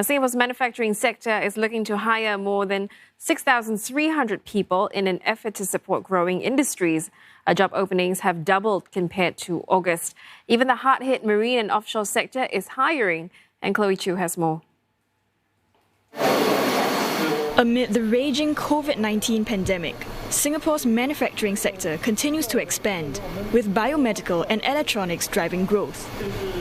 Singapore's manufacturing sector is looking to hire more than 6,300 people in an effort to support growing industries. Job openings have doubled compared to August. Even the hard-hit marine and offshore sector is hiring. And Chloe Chu has more. Amid the raging COVID-19 pandemic, Singapore's manufacturing sector continues to expand, with biomedical and electronics driving growth.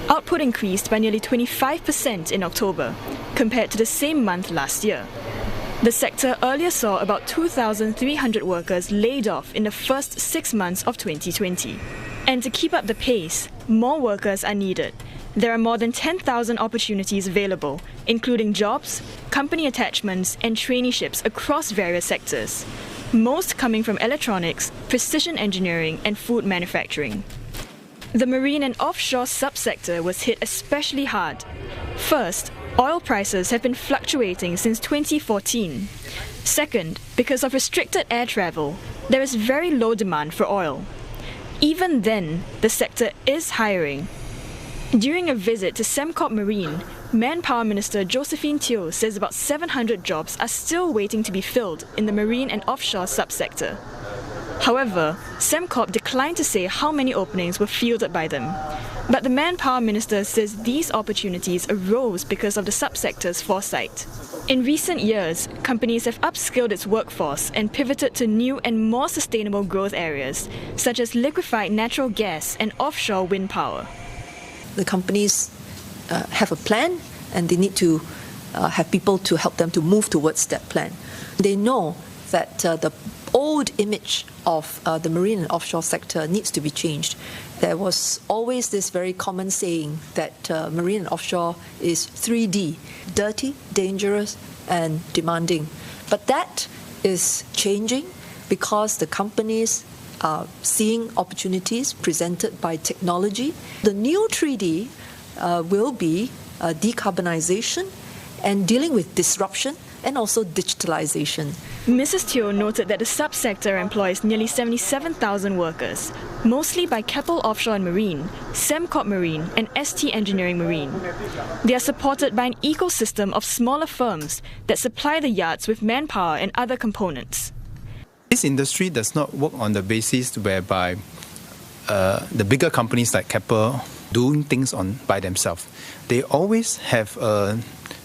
Output increased by nearly 25% in October, compared to the same month last year. The sector earlier saw about 2,300 workers laid off in the first 6 months of 2020. And to keep up the pace, more workers are needed. There are more than 10,000 opportunities available, including jobs, company attachments and traineeships across various sectors, most coming from electronics, precision engineering and food manufacturing. The marine and offshore subsector was hit especially hard. First, oil prices have been fluctuating since 2014. Second, because of restricted air travel, there is very low demand for oil. Even then, the sector is hiring. During a visit to Sembcorp Marine, Manpower Minister Josephine Teo says about 700 jobs are still waiting to be filled in the marine and offshore subsector. However, Sembcorp declined to say how many openings were fielded by them. But the Manpower Minister says these opportunities arose because of the subsector's foresight. In recent years, companies have upskilled its workforce and pivoted to new and more sustainable growth areas, such as liquefied natural gas and offshore wind power. The companies have a plan and they need to have people to help them to move towards that plan. They know that the old image of the marine and offshore sector needs to be changed. There was always this very common saying that marine and offshore is 3D, dirty, dangerous and demanding. But that is changing because the companies are seeing opportunities presented by technology. The new 3D will be decarbonization and dealing with disruption and also digitalization. Mrs. Teo noted that the subsector employs nearly 77,000 workers, mostly by Keppel Offshore and Marine, Sembcorp Marine and ST Engineering Marine. They are supported by an ecosystem of smaller firms that supply the yards with manpower and other components. This industry does not work on the basis whereby the bigger companies like Keppel doing things by themselves. They always have a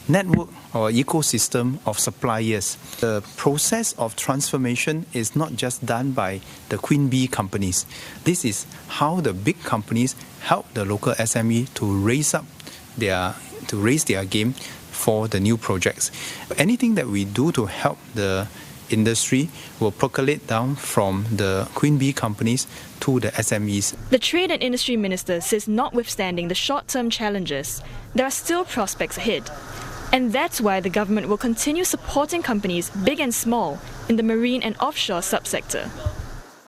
network or ecosystem of suppliers. The process of transformation is not just done by the Queen Bee companies. This is how the big companies help the local SME to raise their game for the new projects. Anything that we do to help the industry will percolate down from the Queen Bee companies to the SMEs. The Trade and Industry Minister says notwithstanding the short-term challenges, there are still prospects ahead. And that's why the government will continue supporting companies big and small in the marine and offshore subsector.